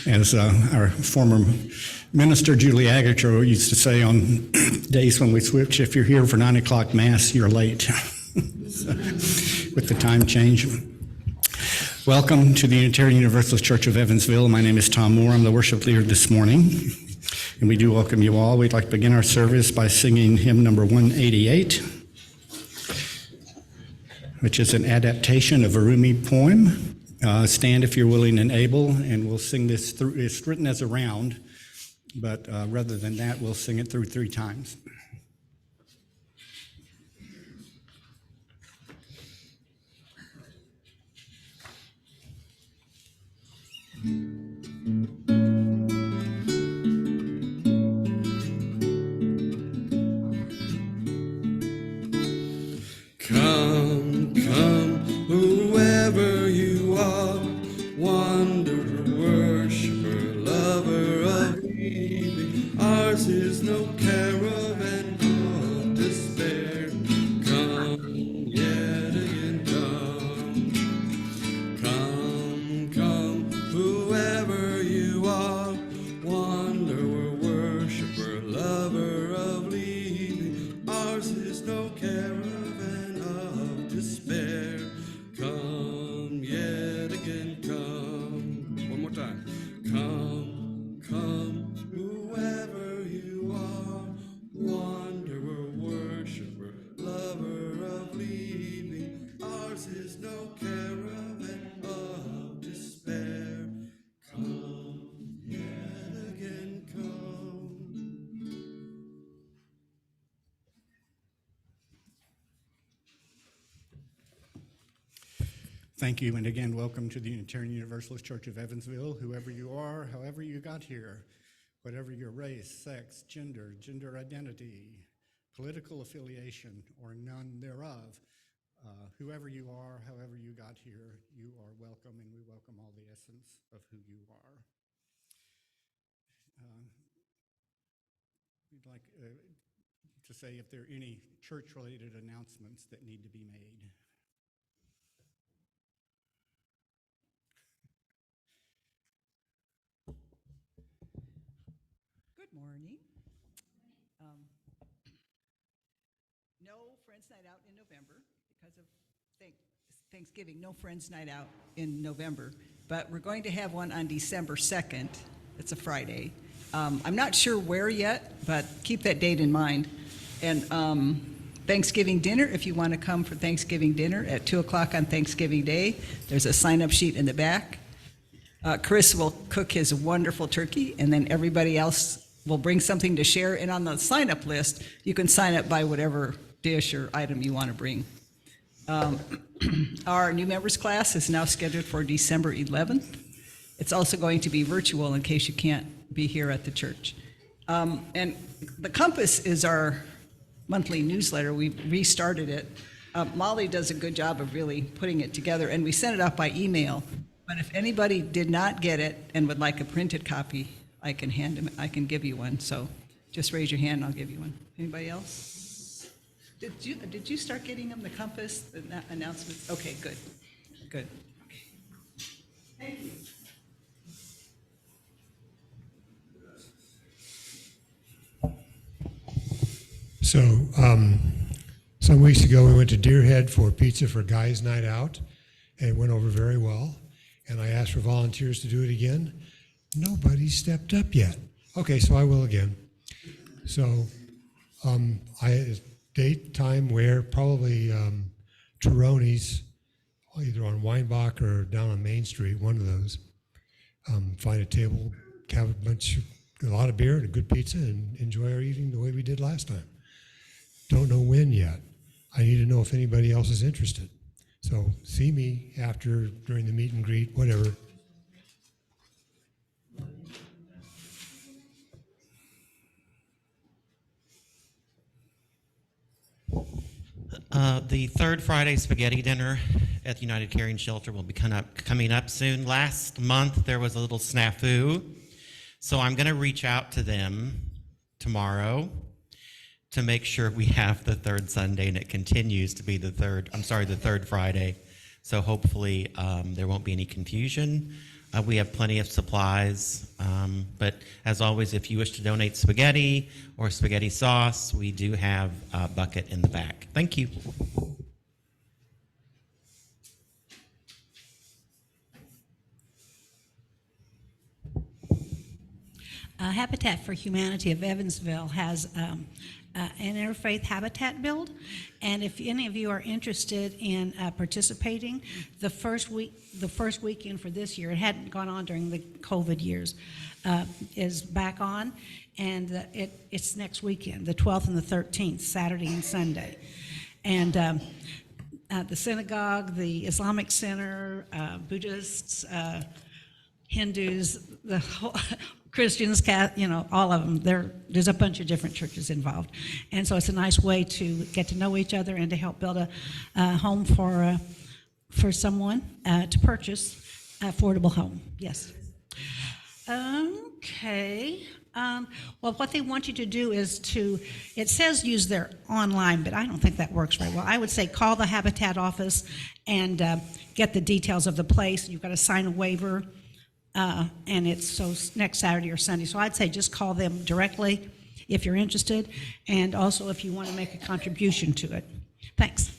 As our former minister, Julie Agacho, used to say on days when we switch, if you're here for 9 o'clock Mass, you're late with the time change. Welcome to the Unitarian Universalist Church of Evansville. My name is Tom Moore. I'm the worship leader this morning, and we do welcome you all. We'd like to begin our service by singing hymn number 188, which is an adaptation of a Rumi poem. Stand if you're willing and able, and we'll sing this through. It's written as a round, but rather than that, we'll sing it through 3 times. Come, come, whoever you are, wanderer, worshiper, lover of evening. Ours is no caravan of despair. Come, yet again, come. Come, come, whoever you are, wanderer, worshiper, lover of leaving. Ours is no caravan of despair. Come, yet again, come. One more time. Come, come, whoever you are, wanderer, worshiper, lover of leaving. Ours is no caravan of despair. Come, yet again, come. Thank you, and again, welcome to the Unitarian Universalist Church of Evansville. Whoever you are, however you got here, whatever your race, sex, gender identity, political affiliation, or none thereof, whoever you are, however you got here, you are welcome, and we welcome all the essence of who you are. We'd like to say if there are any church-related announcements that need to be made. morning. No Friends Night Out in November because of Thanksgiving. No Friends Night Out in November, but we're going to have one on December 2nd. It's a Friday. I'm not sure where yet, but keep that date in mind. And Thanksgiving dinner, if you want to come for Thanksgiving dinner at 2 o'clock on Thanksgiving Day, there's a sign-up sheet in the back. Chris will cook his wonderful turkey, and then everybody else will bring something to share. And on the sign-up list, you can sign up by whatever dish or item you want to bring. Our new members class is now scheduled for December 11th. It's also going to be virtual in case you can't be here at the church. And the Compass is our monthly newsletter. We restarted it. Molly does a good job of really putting it together, and we sent it out by email. But if anybody did not get it and would like a printed copy, I can give you one. So just raise your hand and I'll give you one. Anybody else? Did you start getting them, the Compass, the announcements? Okay, good. Okay. Thank you. So, some weeks ago, we went to Deerhead for pizza for Guys Night Out, and it went over very well. And I asked for volunteers to do it again. Nobody stepped up yet. Okay, so I will again. So, date, time, where, probably Taroni's, either on Weinbach or down on Main Street, one of those. Find a table, have a lot of beer and a good pizza, and enjoy our evening the way we did last time. Don't know when yet. I need to know if anybody else is interested. So see me after, during the meet and greet, whatever. The third Friday spaghetti dinner at the United Caring Shelter will be coming up soon. Last month there was a little snafu, so I'm going to reach out to them tomorrow to make sure we have the third Sunday and it continues to be the third Friday. So hopefully there won't be any confusion. We have plenty of supplies, but as always, if you wish to donate spaghetti or spaghetti sauce, we do have a bucket in the back. Thank you. Habitat for Humanity of Evansville has an interfaith habitat build, and if any of you are interested in participating, the first weekend for this year, it hadn't gone on during the COVID years, is back on, and it's next weekend, the 12th and the 13th, Saturday and Sunday, and the synagogue, the Islamic Center, Buddhists, Hindus, the whole Christians, all of them. There's a bunch of different churches involved, and so it's a nice way to get to know each other and to help build a home for someone to purchase an affordable home. Yes. Okay. Well, what they want you to do is it says use their online, but I don't think that works very well. I would say call the Habitat office and get the details of the place. You've got to sign a waiver. And it's next Saturday or Sunday. So I'd say just call them directly if you're interested, and also if you want to make a contribution to it. Thanks.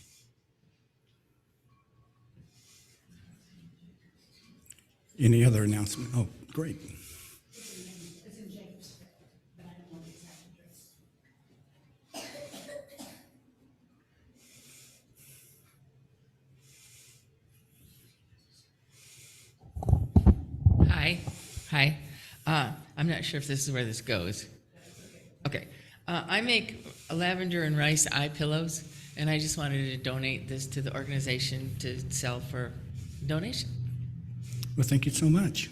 Any other announcement? Oh, great. It's in James, but I don't know the exact address. Hi. I'm not sure if this is where this goes. Okay. I make lavender and rice eye pillows, and I just wanted to donate this to the organization to sell for donation. Well, thank you so much.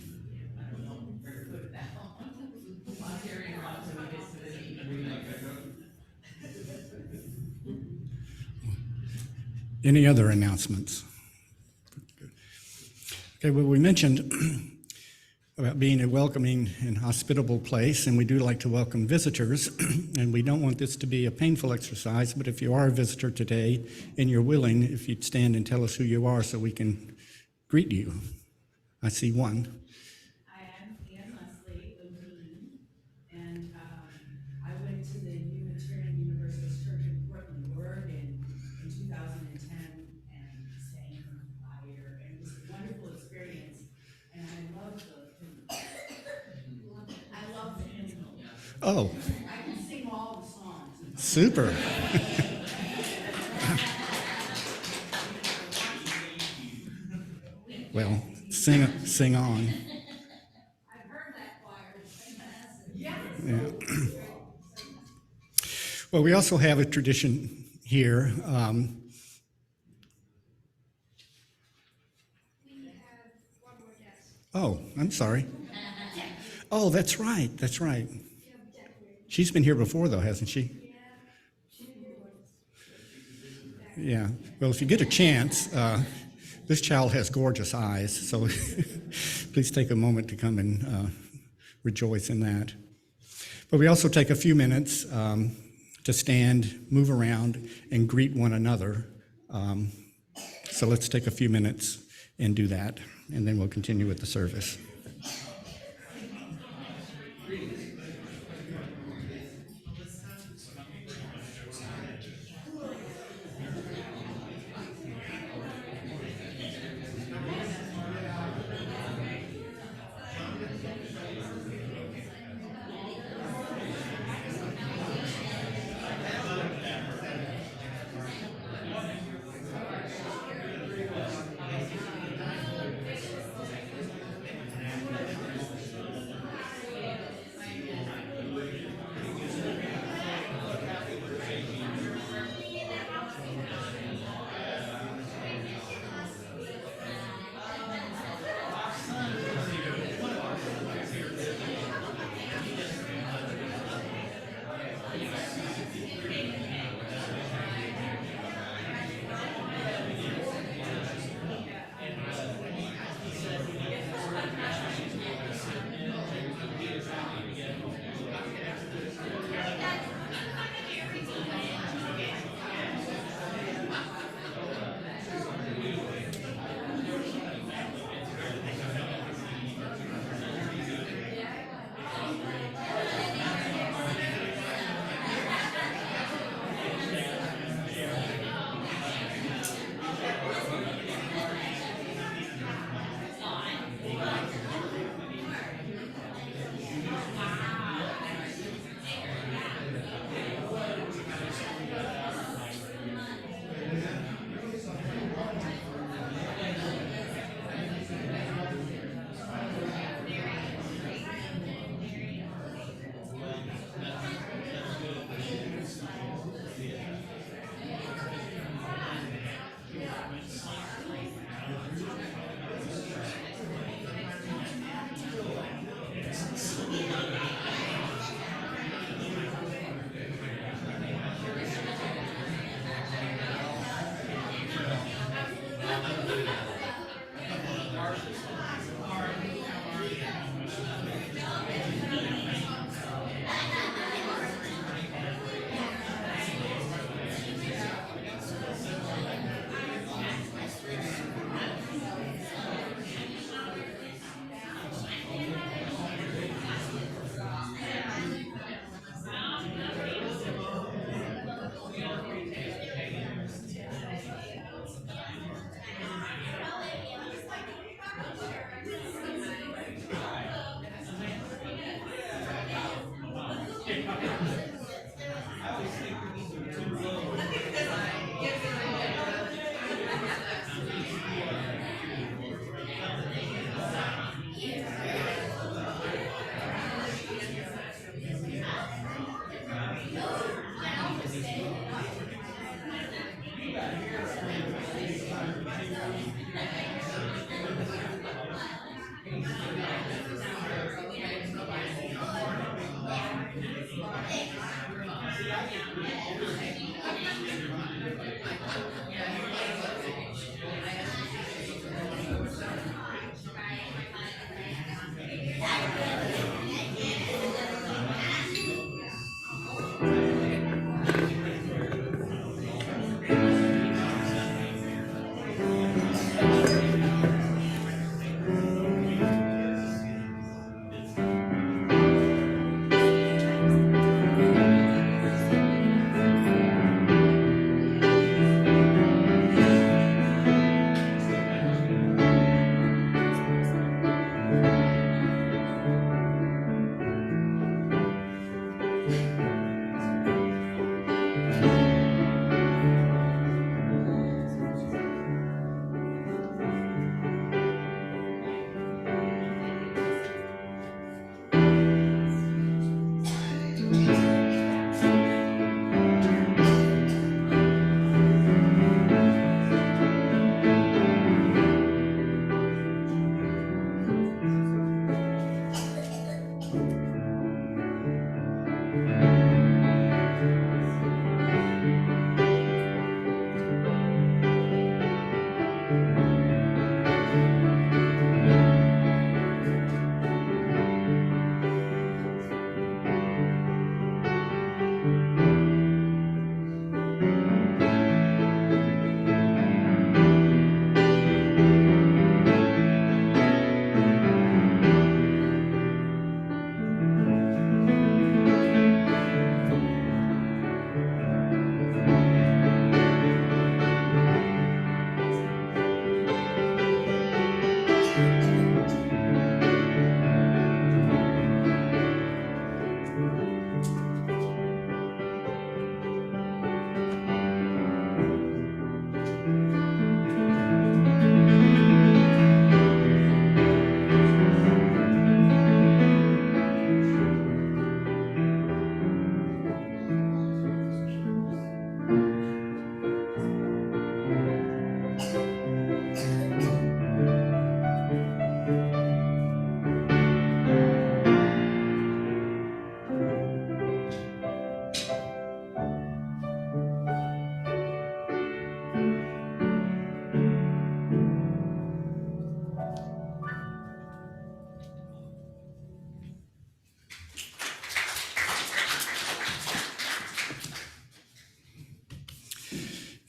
Any other announcements? Okay, well, we mentioned about being a welcoming and hospitable place, and we do like to welcome visitors, and we don't want this to be a painful exercise, but if you are a visitor today and you're willing, if you'd stand and tell us who you are so we can greet you. I see one. I am Ann Leslie O'Dean, and Oh. Super. Well, sing on. Yeah. Well, we also have a tradition here. Oh, I'm sorry. Oh, that's right. That's right. She's been here before, though, hasn't she? Yeah. Well, if you get a chance, this child has gorgeous eyes, so please take a moment to come and rejoice in that. But we also take a few minutes to stand, move around, and greet one another. So let's take a few minutes and do that, and then we'll continue with the service.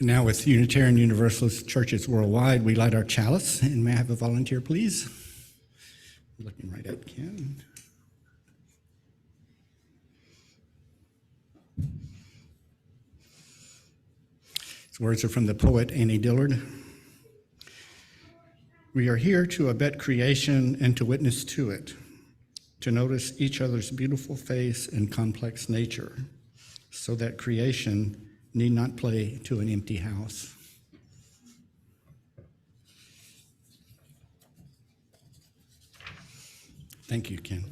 And now with Unitarian Universalist churches worldwide, we light our chalice. And may I have a volunteer, please? Looking right at Ken. These words are from the poet Annie Dillard. We are here to abet creation and to witness to it, to notice each other's beautiful face and complex nature, so that creation need not play to an empty house. Thank you, Ken.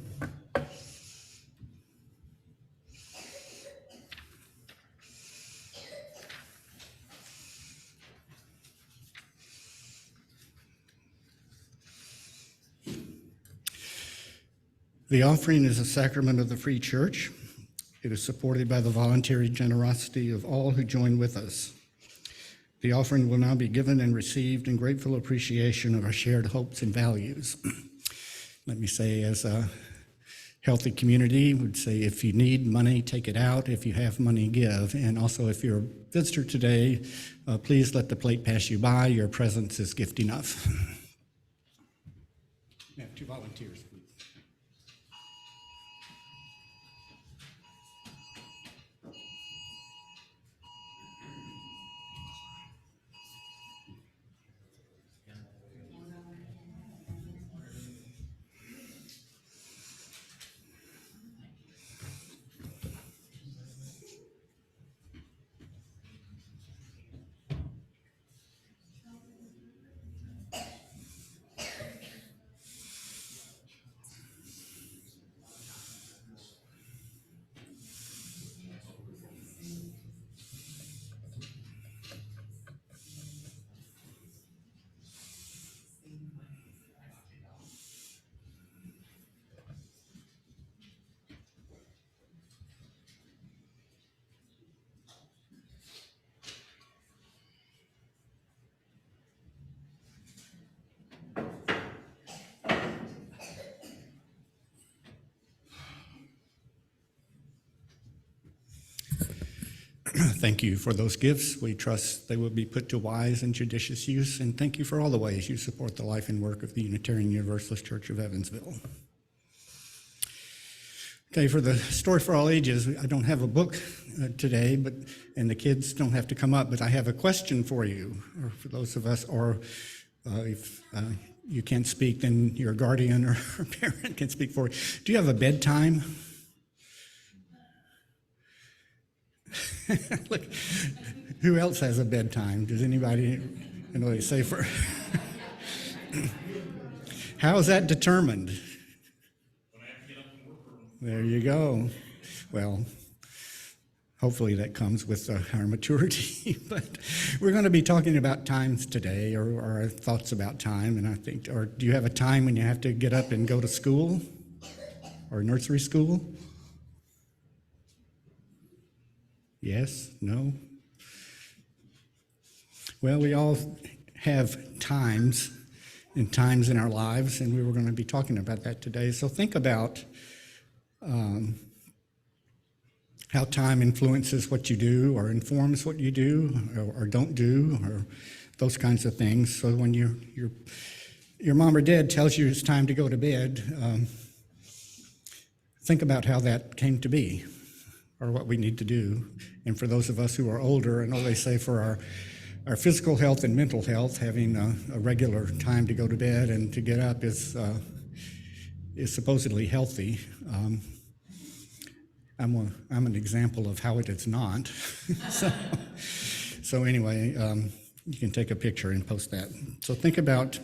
The offering is a sacrament of the Free Church. It is supported by the voluntary generosity of all who join with us. The offering will now be given and received in grateful appreciation of our shared hopes and values. Let me say, as a healthy community, would say if you need money, take it out. If you have money, give. And also, if you're a visitor today, please let the plate pass you by. Your presence is gift enough. We have 2 volunteers, please. Thank you for those gifts. We trust they will be put to wise and judicious use, and thank you for all the ways you support the life and work of the Unitarian Universalist Church of Evansville. Okay, for the Story for All Ages, I don't have a book today, and the kids don't have to come up, but I have a question for you, or for those of us, or if you can't speak, then your guardian or parent can speak for you. Do you have a bedtime? Look, who else has a bedtime? Does anybody, they say for? How is that determined? There you go. Well, hopefully that comes with our maturity. But we're going to be talking about times today, or our thoughts about time. And I think, or do you have a time when you have to get up and go to school or nursery school? Yes? No? Well, we all have times and times in our lives, and we were going to be talking about that today. So think about how time influences what you do, or informs what you do, or don't do, or those kinds of things. So when your mom or dad tells you it's time to go to bed, think about how that came to be, or what we need to do. And for those of us who are older, I know they say for our physical health and mental health, having a regular time to go to bed and to get up is supposedly healthy. I'm an example of how it is not. So anyway, you can take a picture and post that. So think about,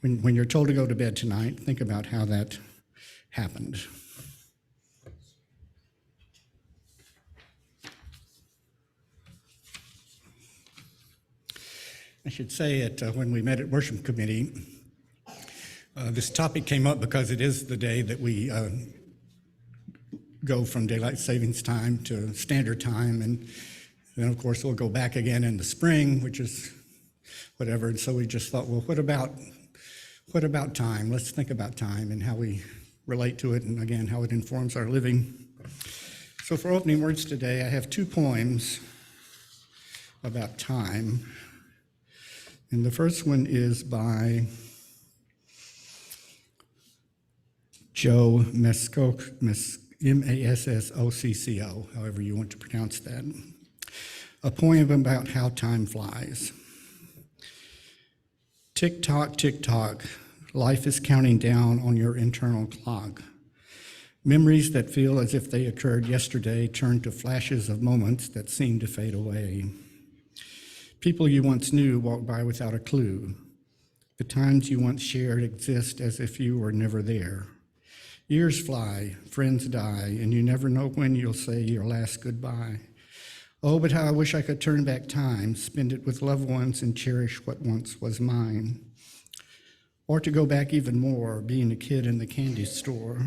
when you're told to go to bed tonight, think about how that happened. I should say that when we met at worship committee, this topic came up because it is the day that we go from daylight savings time to standard time, and then of course we'll go back again in the spring, which is whatever. And so we just thought, well, what about time? Let's think about time and how we relate to it, and again how it informs our living. So for opening words today, I have 2 poems about time. And the first one is by Joe Massocco, however you want to pronounce that. A poem about how time flies. Tick tock, life is counting down on your internal clock. Memories that feel as if they occurred yesterday turn to flashes of moments that seem to fade away. People you once knew walk by without a clue. The times you once shared exist as if you were never there. Years fly, friends die, and you never know when you'll say your last goodbye. Oh, but how I wish I could turn back time, spend it with loved ones, and cherish what once was mine. Or to go back even more, being a kid in the candy store.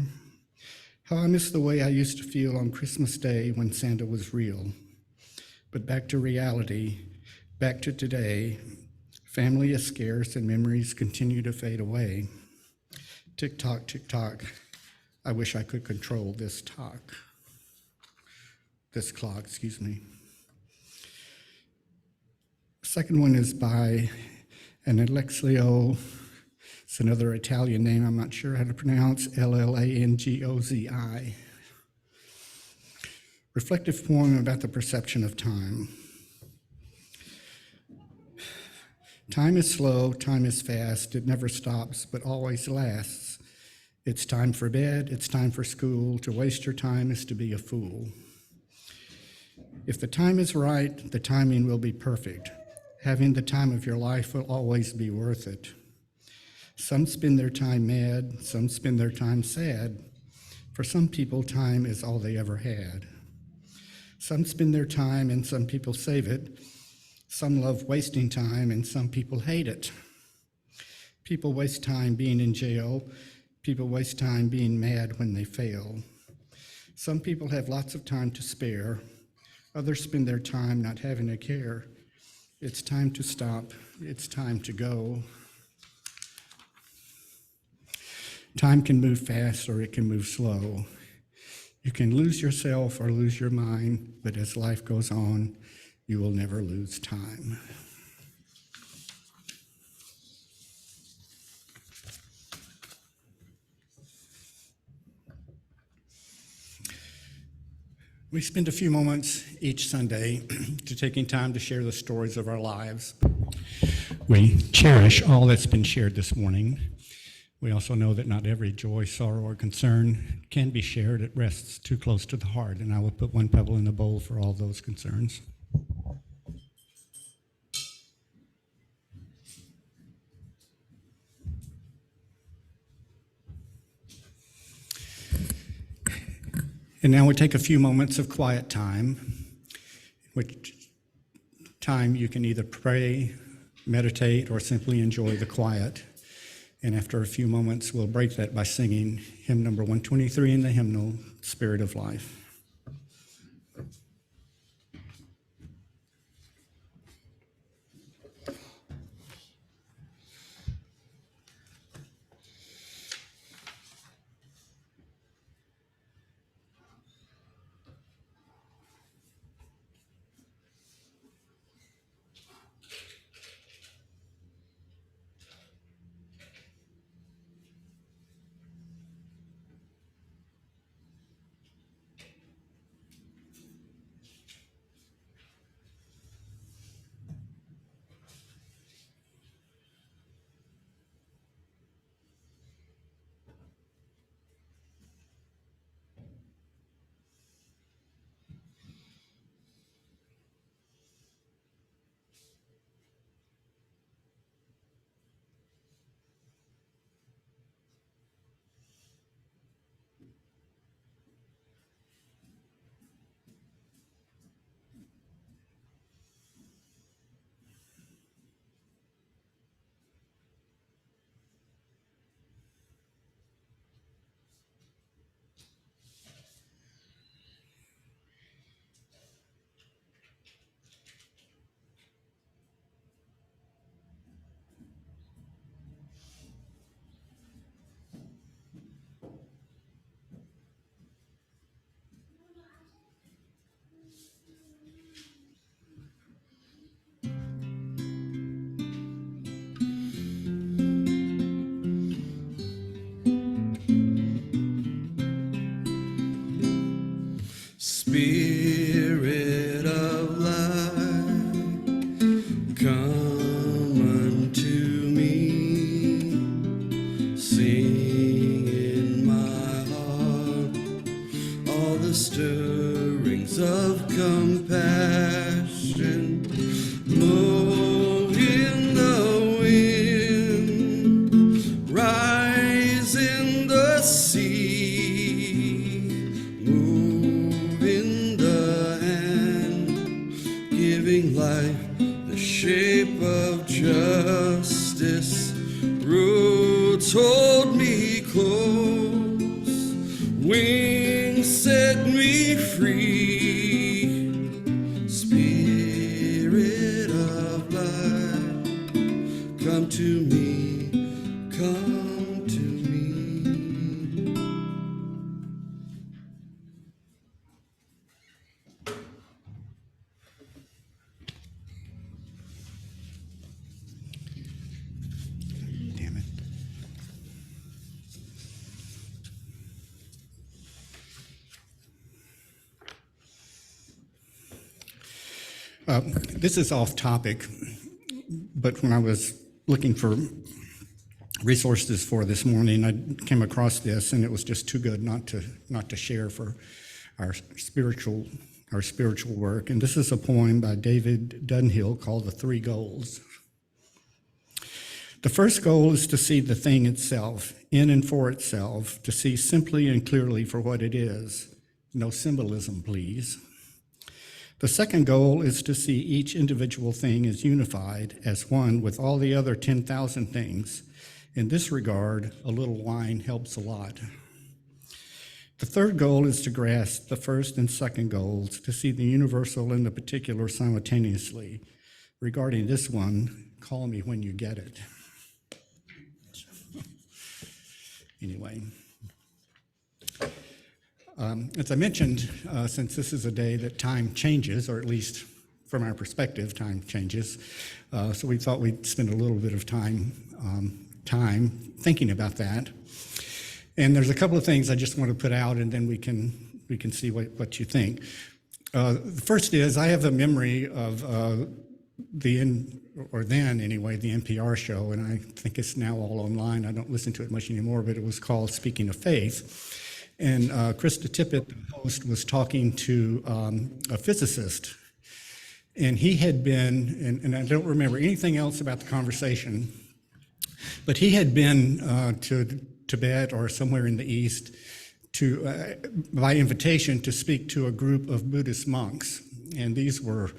How I miss the way I used to feel on Christmas Day when Santa was real. But back to reality, back to today, family is scarce and memories continue to fade away. Tick tock, I wish I could control this clock, excuse me. Second one is by an Alexio, it's another Italian name I'm not sure how to pronounce, Langozi. Reflective poem about the perception of time. Time is slow, time is fast, it never stops, but always lasts. It's time for bed, it's time for school, to waste your time is to be a fool. If the time is right, the timing will be perfect. Having the time of your life will always be worth it. Some spend their time mad, some spend their time sad. For some people, time is all they ever had. Some spend their time and some people save it. Some love wasting time and some people hate it. People waste time being in jail. People waste time being mad when they fail. Some people have lots of time to spare. Others spend their time not having a care. It's time to stop. It's time to go. Time can move fast or it can move slow. You can lose yourself or lose your mind, but as life goes on, you will never lose time. We spend a few moments each Sunday to taking time to share the stories of our lives. We cherish all that's been shared this morning. We also know that not every joy, sorrow, or concern can be shared. It rests too close to the heart, and I will put one pebble in the bowl for all those concerns. And now we take a few moments of quiet time, which time you can either pray, meditate, or simply enjoy the quiet. And after a few moments, we'll break that by singing hymn number 123 in the hymnal, Spirit of Life. Spirit of life, come unto me. Sing in my heart all the stirrings of compassion. Blow in the wind, rise in the sea, move in the hand, giving life the shape of justice. Roots hold me close, wings set me free. Spirit of life, come to me, come to me. Damn it. This is off topic, but when I was looking for resources for this morning, I came across this, and it was just too good not to share for our spiritual work. And this is a poem by David Dunhill called "The Three Goals." The first goal is to see the thing itself, in and for itself, to see simply and clearly for what it is. No symbolism, please. The second goal is to see each individual thing as unified, as one with all the other 10,000 things. In this regard, a little wine helps a lot. The third goal is to grasp the first and second goals, to see the universal and the particular simultaneously. Regarding this one, call me when you get it. Anyway. As I mentioned, since this is a day that time changes, or at least from our perspective, time changes, so we thought we'd spend a little bit of time thinking about that. And there's a couple of things I just want to put out, and then we can see what you think. The first is I have a memory of the NPR show, and I think it's now all online. I don't listen to it much anymore, but it was called Speaking of Faith. And Krista Tippett, the host, was talking to a physicist. And he had been, and I don't remember anything else about the conversation, but he had been to Tibet or somewhere in the East by invitation to speak to a group of Buddhist monks. And these were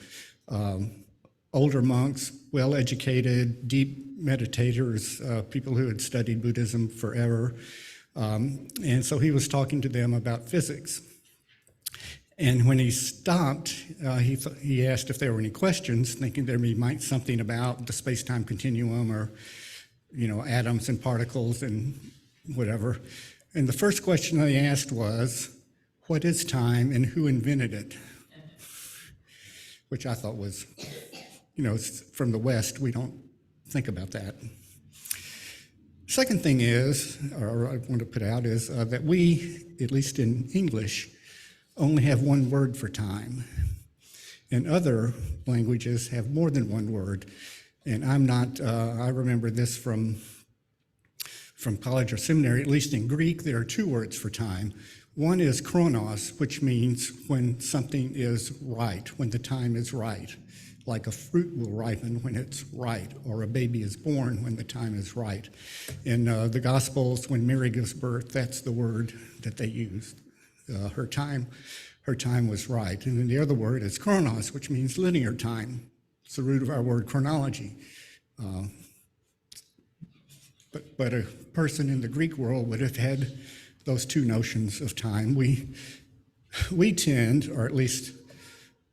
older monks, well-educated, deep meditators, people who had studied Buddhism forever. And so he was talking to them about physics. And when he stopped, he asked if there were any questions, thinking there might something about the space-time continuum or, atoms and particles and whatever. And the first question they asked was, what is time and who invented it? Which I thought was, from the West, we don't think about that. Second thing is, or I want to put out, is that we, at least in English, only have one word for time. And other languages have more than one word. And I remember this from college or seminary. At least in Greek, there are two words for time. One is chronos, which means when something is right, when the time is right. Like a fruit will ripen when it's right, or a baby is born when the time is right. In the Gospels, when Mary gives birth, that's the word that they used. Her time was right. And then the other word is chronos, which means linear time. It's the root of our word chronology. But a person in the Greek world would have had those two notions of time. We tend, or at least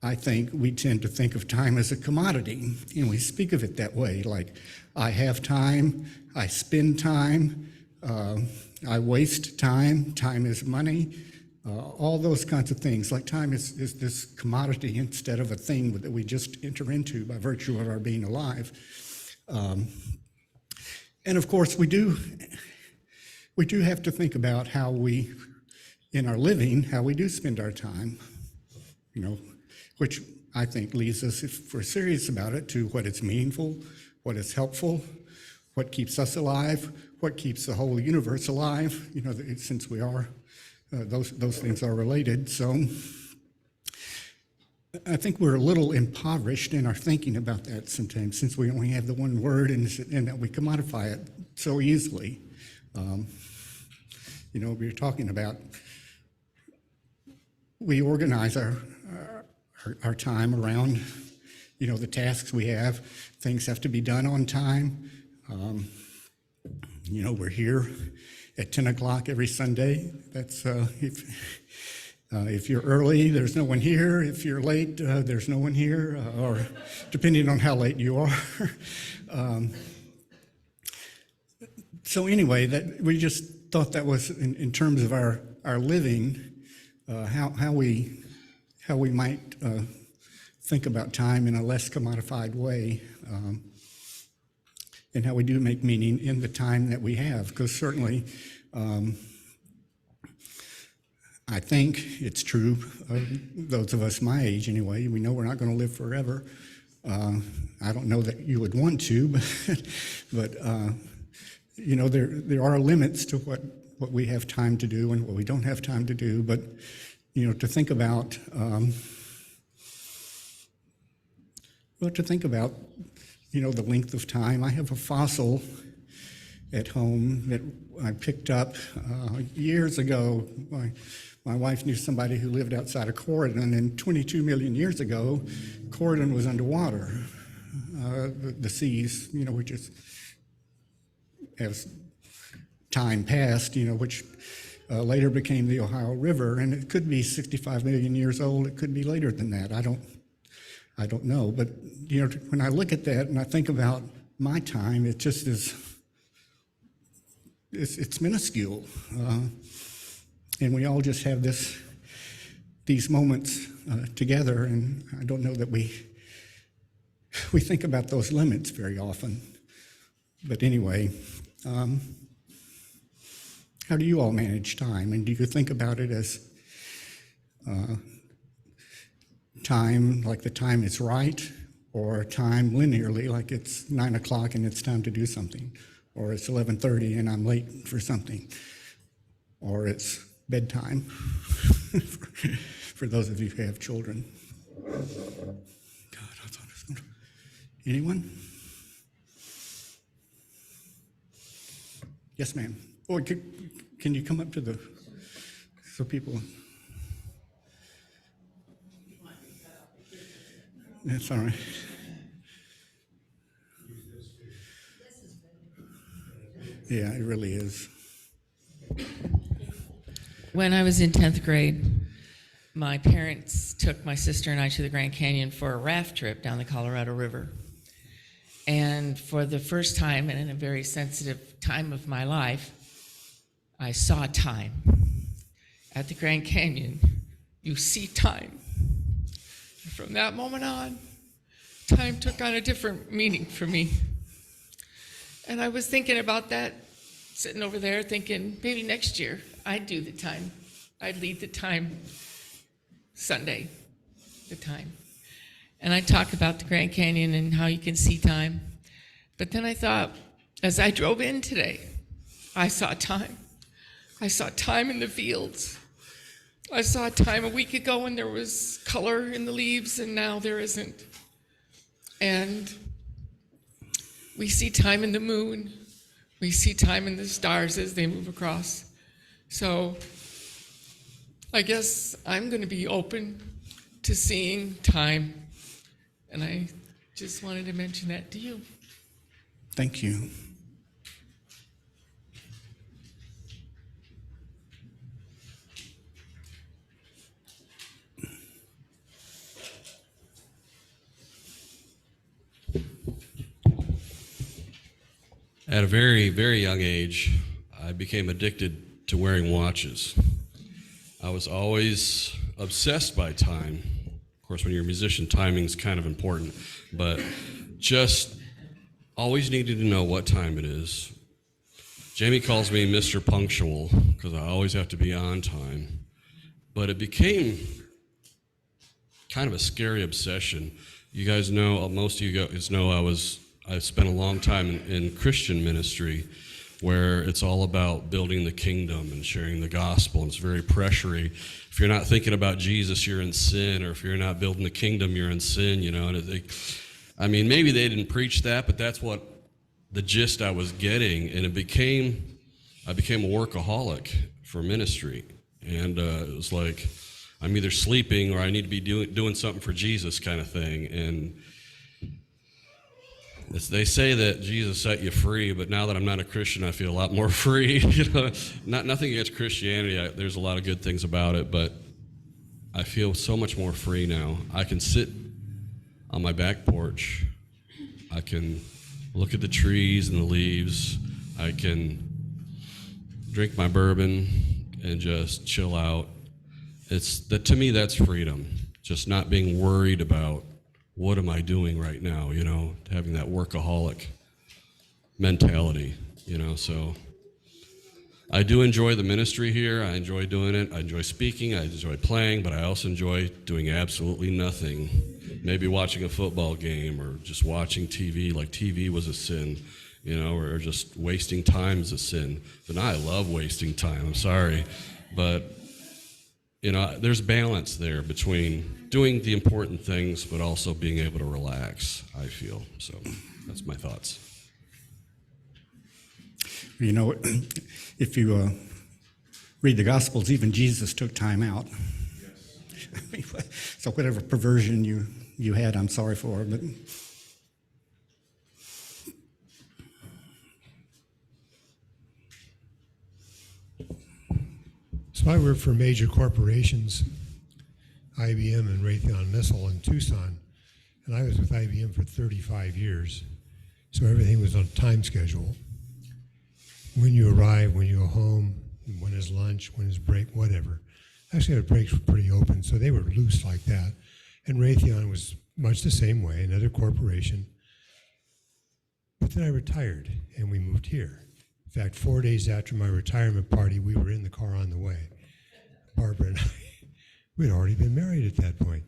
I think we tend to think of time as a commodity, and we speak of it that way, like I have time, I spend time, I waste time, time is money, all those kinds of things. Like time is this commodity instead of a thing that we just enter into by virtue of our being alive. And of course, we do have to think about how we, in our living, how we do spend our time. which I think leads us, if we're serious about it, to what is meaningful, what is helpful, what keeps us alive, what keeps the whole universe alive, since we are, those things are related. So I think we're a little impoverished in our thinking about that sometimes, since we only have the one word and that we commodify it so easily. We're talking about, we organize our time around, the tasks we have. Things have to be done on time. We're here at 10 o'clock every Sunday. That's if you're early, there's no one here. If you're late, there's no one here, or depending on how late you are. So anyway, that we just thought that was in terms of our living, how we might think about time in a less commodified way, and how we do make meaning in the time that we have. Because certainly, I think it's true, those of us my age anyway, we know we're not going to live forever. I don't know that you would want to, but there are limits to what we have time to do and what we don't have time to do. But, to think about, the length of time. I have a fossil at home that I picked up years ago. My wife knew somebody who lived outside of Corydon, and 22 million years ago, Corydon was underwater. The seas, we just, as time passed, which later became the Ohio River, and it could be 65 million years old. It could be later than that. I don't know. But when I look at that and I think about my time, it just is. It's minuscule, and we all just have these moments together, and I don't know that we think about those limits very often. But anyway, how do you all manage time, and do you think about it as time, like the time is right, or time linearly, like it's 9 o'clock and it's time to do something, or it's 11:30 and I'm late for something, or it's bedtime for those of you who have children? God, I thought it was going to... Anyone? Yes, ma'am. Or can you come up to so people... That's all right. Yeah, it really is. When I was in 10th grade, my parents took my sister and I to the Grand Canyon for a raft trip down the Colorado River. And for the first time, and in a very sensitive time of my life, I saw time. At the Grand Canyon, you see time. And from that moment on, time took on a different meaning for me. And I was thinking about that, sitting over there thinking, maybe next year I'd do the time. I'd lead the time Sunday, the time. And I talk about the Grand Canyon and how you can see time. But then I thought, as I drove in today, I saw time. I saw time in the fields. I saw time a week ago when there was color in the leaves and now there isn't. And we see time in the moon. We see time in the stars as they move across. So I guess I'm going to be open to seeing time. And I just wanted to mention that to you. Thank you. At a very, very young age, I became addicted to wearing watches. I was always obsessed by time. Of course, when you're a musician, timing's kind of important, but just always needed to know what time it is. Jamie calls me Mr. Punctual because I always have to be on time. But it became kind of a scary obsession. You guys know, most of you guys know, I spent a long time in Christian ministry, where it's all about building the kingdom and sharing the gospel, and it's very pressury. If you're not thinking about Jesus, you're in sin, or if you're not building the kingdom, you're in sin, you know. And maybe they didn't preach that, but that's what the gist I was getting, and I became a workaholic for ministry, and it was like, I'm either sleeping or I need to be doing something for Jesus, kind of thing. And they say that Jesus set you free, but now that I'm not a Christian, I feel a lot more free. Nothing against Christianity. There's a lot of good things about it, but I feel so much more free now. I can sit on my back porch. I can look at the trees and the leaves. I can drink my bourbon and just chill out. To me, that's freedom. Just not being worried about, what am I doing right now, having that workaholic mentality, so I do enjoy the ministry here. I enjoy doing it. I enjoy speaking. I enjoy playing, but I also enjoy doing absolutely nothing. Maybe watching a football game or just watching TV, like TV was a sin, or just wasting time is a sin. But now I love wasting time. I'm sorry. But there's balance there between doing the important things, but also being able to relax, I feel. So that's my thoughts. If you read the Gospels, even Jesus took time out. Yes. So whatever perversion you had, I'm sorry for, but... So I work for major corporations, IBM and Raytheon Missile in Tucson, and I was with IBM for 35 years. So everything was on a time schedule. When you arrive, when you go home, when is lunch, when is break, whatever. Actually, our breaks were pretty open, so they were loose like that. And Raytheon was much the same way, another corporation. But then I retired, and we moved here. In fact, 4 days after my retirement party, we were in the car on the way. Barbara and I, we'd already been married at that point.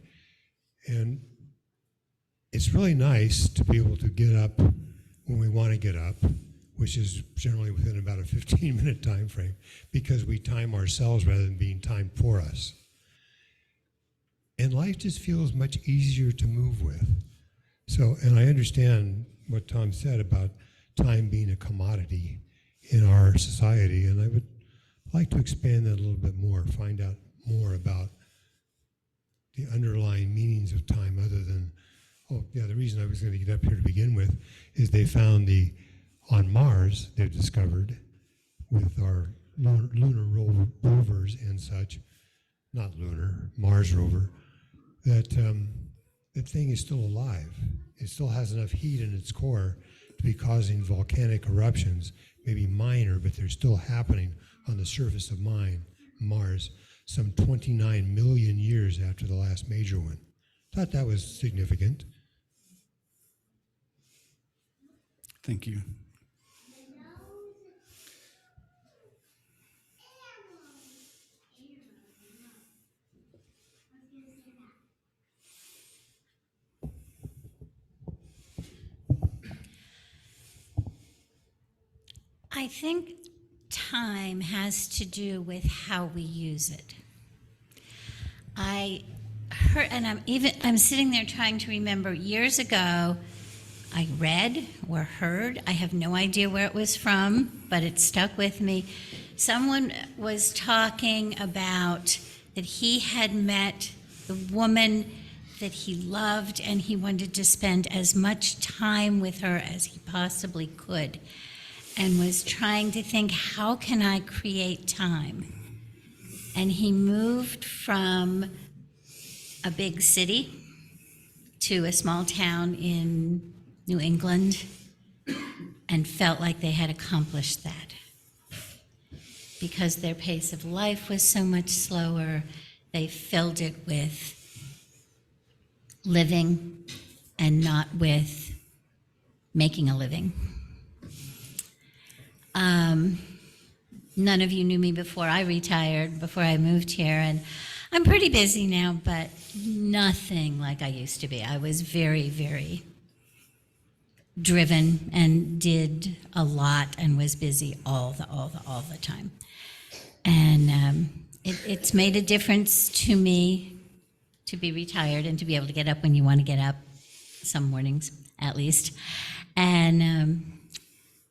And it's really nice to be able to get up when we want to get up, which is generally within about a 15-minute time frame, because we time ourselves rather than being timed for us. And life just feels much easier to move with. So, and I understand what Tom said about time being a commodity in our society, and I would like to expand that a little bit more, find out more about the underlying meanings of time other than, the reason I was going to get up here to begin with is they found on Mars, they've discovered with our lunar rovers and such, not lunar, Mars rover, that the thing is still alive. It still has enough heat in its core to be causing volcanic eruptions, maybe minor, but they're still happening on the surface of Mars, some 29 million years after the last major one. Thought that was significant. Thank you. I think time has to do with how we use it. I heard, and I'm sitting there trying to remember years ago, I read or heard, I have no idea where it was from, but it stuck with me. Someone was talking about that he had met the woman that he loved and he wanted to spend as much time with her as he possibly could, and was trying to think, how can I create time? And he moved from a big city to a small town in New England and felt like they had accomplished that. Because their pace of life was so much slower, they filled it with living and not with making a living. None of you knew me before I retired, before I moved here, and I'm pretty busy now, but nothing like I used to be. I was very, very driven and did a lot and was busy all the time. And it's made a difference to me to be retired and to be able to get up when you want to get up, some mornings at least. And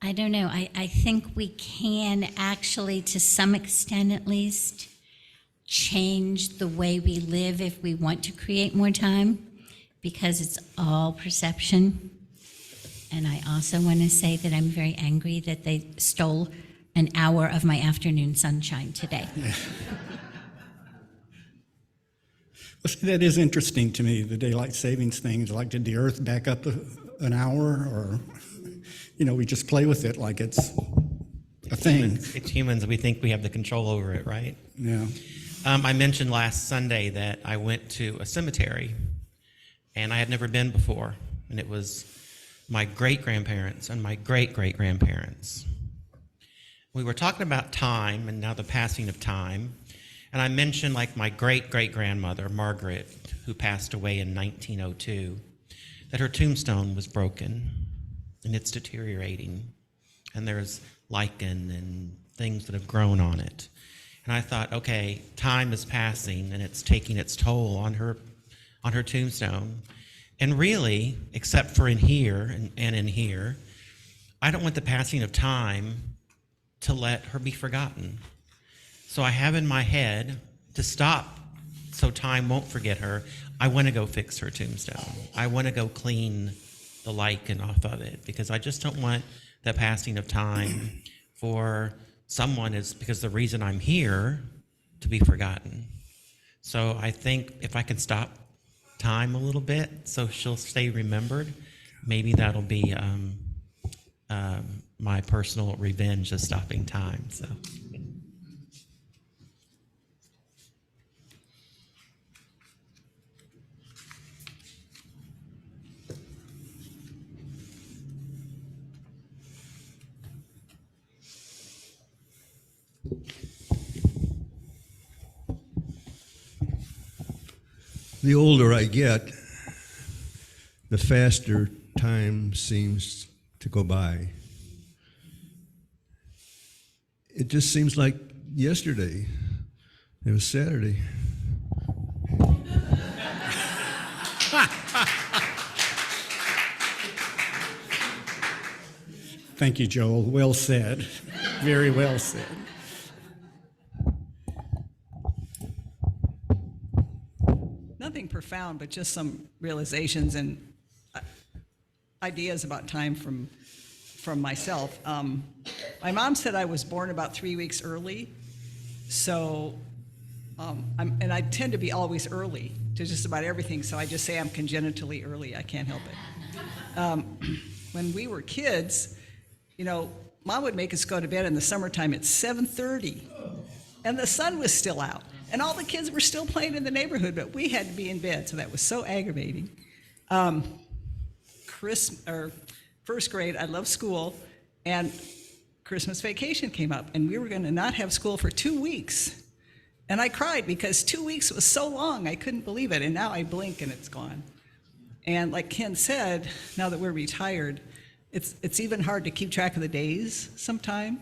I don't know, I think we can actually, to some extent at least, change the way we live if we want to create more time, because it's all perception. And I also want to say that I'm very angry that they stole an hour of my afternoon sunshine today. Well, see, that is interesting to me, the daylight savings thing. Like, did the Earth back up an hour, or, we just play with it like it's a thing. It's humans. We think we have the control over it, right? Yeah. I mentioned last Sunday that I went to a cemetery, and I had never been before, and it was my great-grandparents and my great-great-grandparents. We were talking about time and now the passing of time, and I mentioned like my great-great-grandmother, Margaret, who passed away in 1902, that her tombstone was broken, and it's deteriorating, and there's lichen and things that have grown on it. And I thought, okay, time is passing, and it's taking its toll on her tombstone. And really, except for in here and in here, I don't want the passing of time to let her be forgotten. So I have in my head to stop so time won't forget her. I want to go fix her tombstone. I want to go clean the lichen off of it, because I just don't want the passing of time for someone, is because the reason I'm here, to be forgotten. So I think if I can stop time a little bit so she'll stay remembered, maybe that'll be my personal revenge of stopping time. So the older I get, the faster time seems to go by. It just seems like yesterday. It was Saturday. Thank you, Joel. Well said. Very well said. Nothing profound, but just some realizations and ideas about time from myself. My mom said I was born about 3 weeks early, so and I tend to be always early to just about everything. So I just say I'm congenitally early. I can't help it. When we were kids, Mom would make us go to bed in the summertime at 7:30, and the sun was still out. And all the kids were still playing in the neighborhood, but we had to be in bed, so that was so aggravating. First grade, I loved school, and Christmas vacation came up, and we were going to not have school for 2 weeks. And I cried because 2 weeks was so long, I couldn't believe it, and now I blink and it's gone. And like Ken said, now that we're retired, it's even hard to keep track of the days sometime.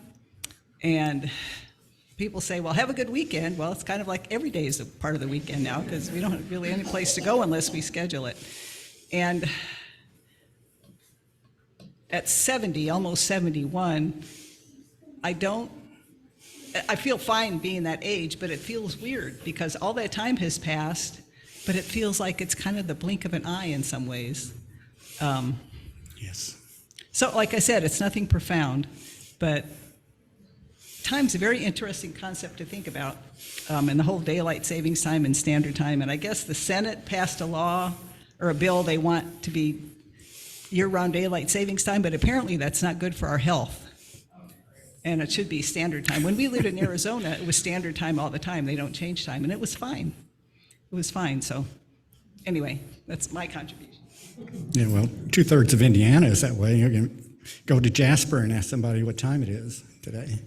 And people say, well, have a good weekend. Well, it's kind of like every day is a part of the weekend now, because we don't have really any place to go unless we schedule it. And at 70, almost 71, I feel fine being that age, but it feels weird because all that time has passed, but it feels like it's kind of the blink of an eye in some ways. Yes. So like I said, it's nothing profound, but time's a very interesting concept to think about, and the whole daylight savings time and standard time. And I guess the Senate passed a law or a bill they want to be year-round daylight savings time, but apparently that's not good for our health. And it should be standard time. When we lived in Arizona, it was standard time all the time. They don't change time, and it was fine. It was fine. So anyway, that's my contribution. Yeah, well, 2/3 of Indiana is that way. You can go to Jasper and ask somebody what time it is today.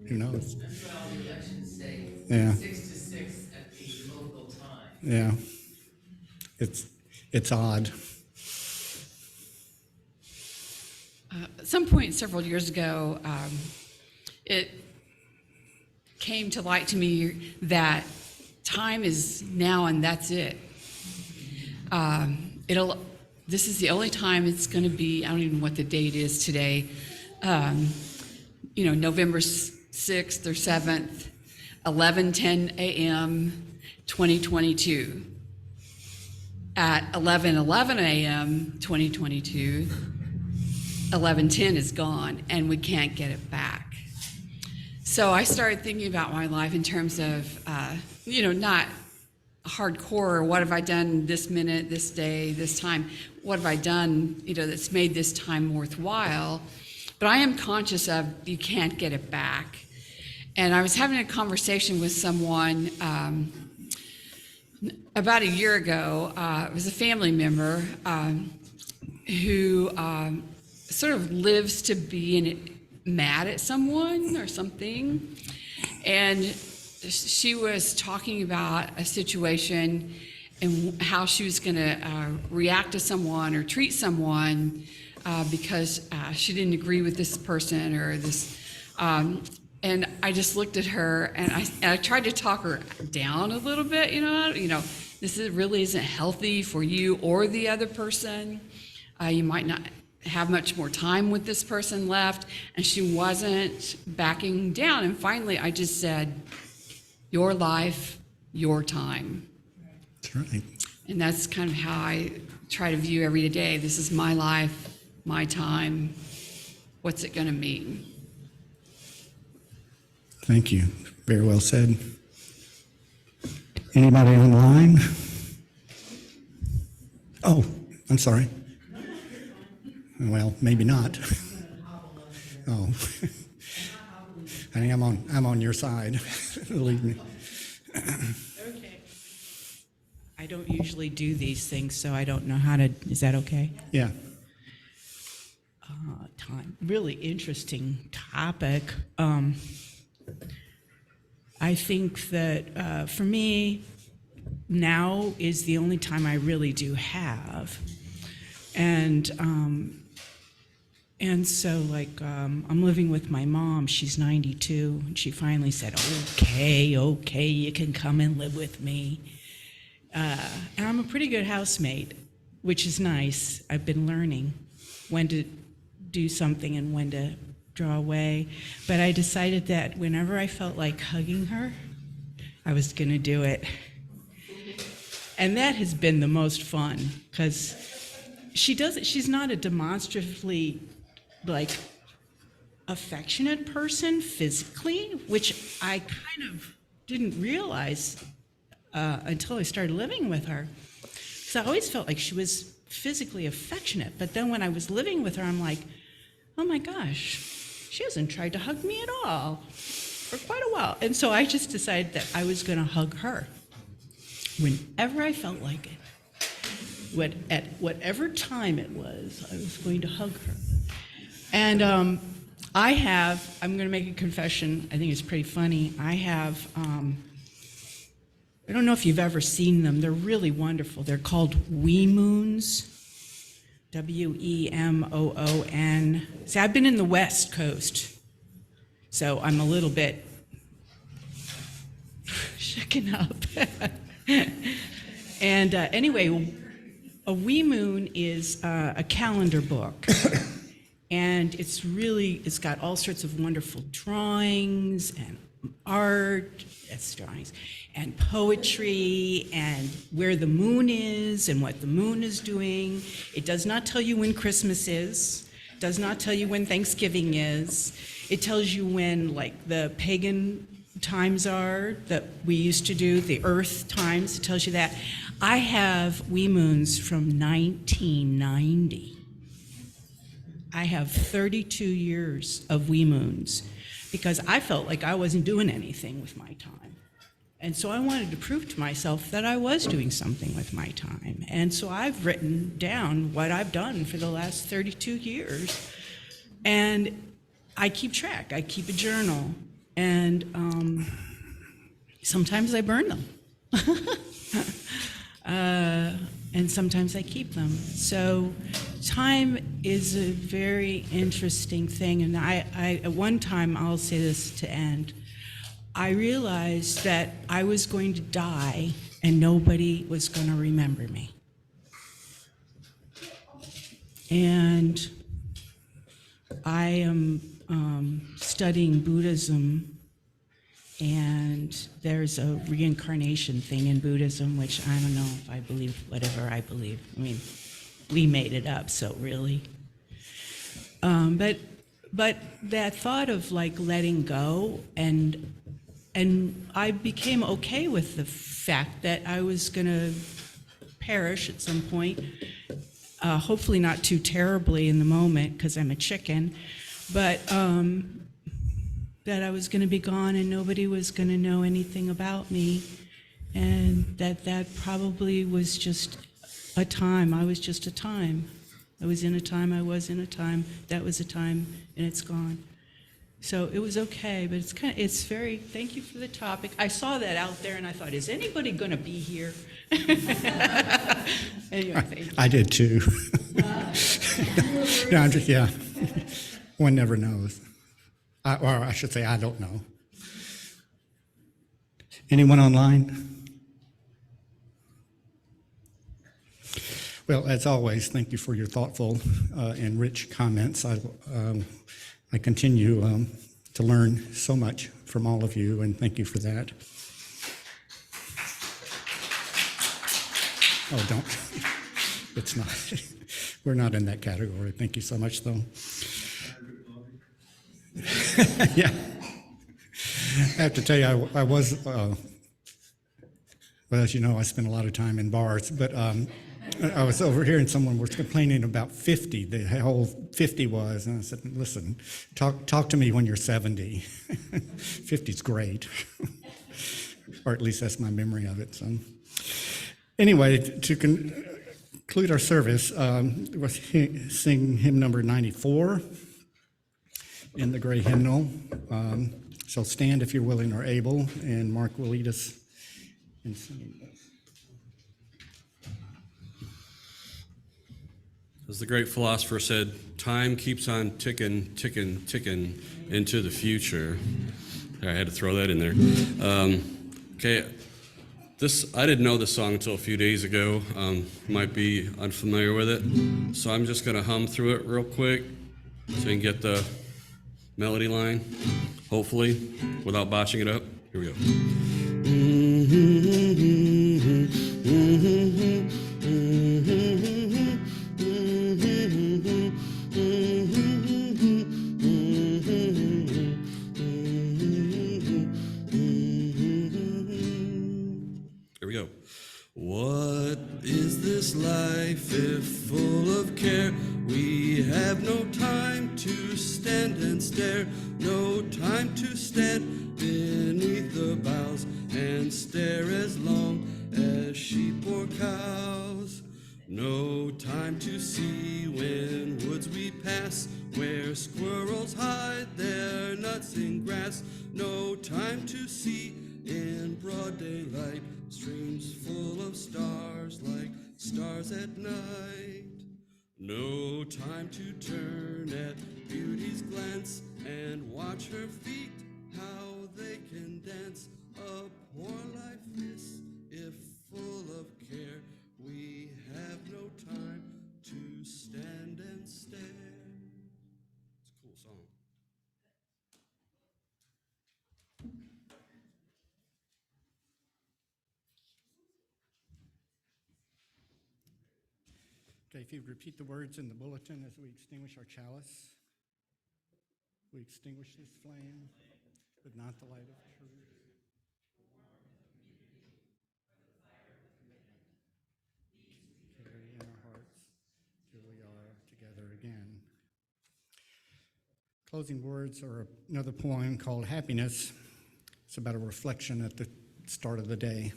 Who knows? Well, the election state, Yeah. 6 to 6 Yeah. It's odd. At some point several years ago, it came to light to me that time is now and that's it. This is the only time it's going to be. I don't even know what the date is today. November 6th or 7th, 11:10 a.m. 2022. At 11:11 a.m. 2022, 11:10 is gone, and we can't get it back. So I started thinking about my life in terms of, not hardcore, what have I done this minute, this day, this time? What have I done, that's made this time worthwhile? But I am conscious of you can't get it back. And I was having a conversation with someone about a year ago. It was a family member who sort of lives to be mad at someone or something. And she was talking about a situation and how she was going to react to someone or treat someone because she didn't agree with this person or this. And I just looked at her and I tried to talk her down a little bit. This really isn't healthy for you or the other person. You might not have much more time with this person left. And she wasn't backing down. And finally, I just said, your life, your time. That's right. And that's kind of how I try to view every day. This is my life, my time. What's it going to mean? Thank you. Very well said. Anybody online? Oh, I'm sorry. Well, maybe not. Oh. I think I'm on your side. Believe me. Okay. I don't usually do these things, so I don't know how to. Is that okay? Yeah. Time. Really interesting topic. I think that for me, now is the only time I really do have. And so, I'm living with my mom. She's 92. And she finally said, okay, you can come and live with me. And I'm a pretty good housemate, which is nice. I've been learning when to do something and when to draw away. But I decided that whenever I felt like hugging her, I was going to do it. And that has been the most fun, because she's not a demonstratively, affectionate person physically, which I kind of didn't realize until I started living with her. So I always felt like she was physically affectionate. But then when I was living with her, I'm like, oh my gosh, she hasn't tried to hug me at all for quite a while. And so I just decided that I was going to hug her whenever I felt like it. At whatever time it was, I was going to hug her. And I'm going to make a confession. I think it's pretty funny. I have, I don't know if you've ever seen them. They're really wonderful. They're called Wemoons. Wemoon. See, I've been in the West Coast, so I'm a little bit shaken up. And anyway, a Wemoon is a calendar book, and it's got all sorts of wonderful drawings and art, drawings, and poetry, and where the moon is and what the moon is doing. It does not tell you when Christmas is, does not tell you when Thanksgiving is. It tells you when, the pagan times are that we used to do, the earth times. It tells you that. I have Wemoons from 1990. I have 32 years of Wemoons because I felt like I wasn't doing anything with my time. And so I wanted to prove to myself that I was doing something with my time. And so I've written down what I've done for the last 32 years. And I keep track. I keep a journal. And sometimes I burn them. And sometimes I keep them. So time is a very interesting thing. And I at one time, I'll say this to end, I realized that I was going to die and nobody was going to remember me. And I am studying Buddhism, and there's a reincarnation thing in Buddhism, which I don't know if I believe whatever I believe. I mean, we made it up, so really. But that thought of like letting go, and I became okay with the fact that I was going to perish at some point. Hopefully not too terribly in the moment, because I'm a chicken, but that I was going to be gone and nobody was going to know anything about me, and that probably was just a time. I was just a time. I was in a time, I was in a time, that was a time, and it's gone. So it was okay, but it's very, thank you for the topic. I saw that out there and I thought, is anybody going to be here? Anyway, thank you. I did too. No, I'm just, yeah. One never knows. Or I should say, I don't know. Anyone online? Well, as always, thank you for your thoughtful and rich comments. I continue to learn so much from all of you, and thank you for that. Oh, don't. It's not. We're not in that category. Thank you so much, though. Yeah. I have to tell you, I was, well, as you know, I spent a lot of time in bars, but I was overhearing someone was complaining about 50, the whole 50 was, and I said, listen, talk to me when you're 70. 50's great. Or at least that's my memory of it. So anyway, to conclude our service, we'll sing hymn number 94 in the gray hymnal. So stand if you're willing or able, and Mark will lead us in singing this. As the great philosopher said, time keeps on ticking, ticking, ticking into the future. I had to throw that in there. Okay, I didn't know this song until a few days ago. Might be unfamiliar with it. So I'm just going to hum through it real quick so you can get the melody line, hopefully, without botching it up. Here we go. Here we go. What is this life if full of care? We have no time to stand and stare, no time to stand beneath the boughs and stare as long as sheep or cows. No time to see when woods we pass, where squirrels hide their nuts in grass. No time to see in broad daylight streams full of stars like stars at night. No time to turn at beauty's glance and watch her feet, how they can dance. A poor life this, if full of care. We have no time to stand and stare. It's a cool song. Okay, if you'd repeat the words in the bulletin as we extinguish our chalice. We extinguish this flame, but not the light of truth. Carry in our hearts till we are together again. Closing words are another poem called Happiness. It's about a reflection at the start of the day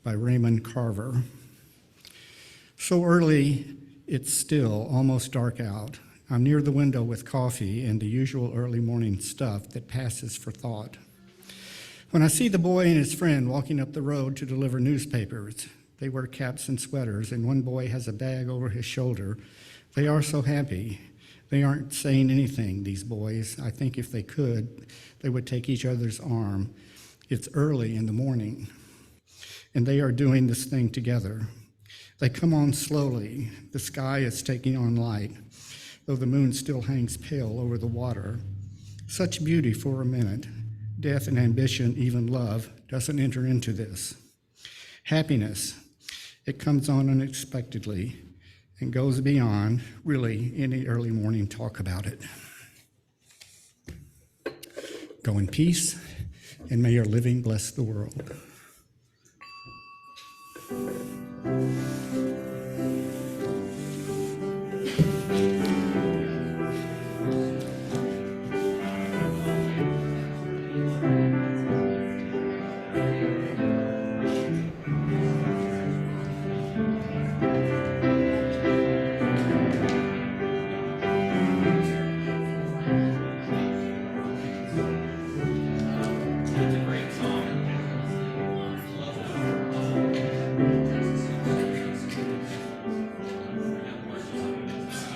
by Raymond Carver. So early, it's still almost dark out. I'm near the window with coffee and the usual early morning stuff that passes for thought. When I see the boy and his friend walking up the road to deliver newspapers, they wear caps and sweaters, and one boy has a bag over his shoulder. They are so happy. They aren't saying anything, these boys. I think if they could, they would take each other's arm. It's early in the morning, and they are doing this thing together. They come on slowly. The sky is taking on light, though the moon still hangs pale over the water. Such beauty for a minute. Death and ambition, even love, doesn't enter into this. Happiness, it comes on unexpectedly and goes beyond, really, any early morning talk about it. Go in peace, and may your living bless the world.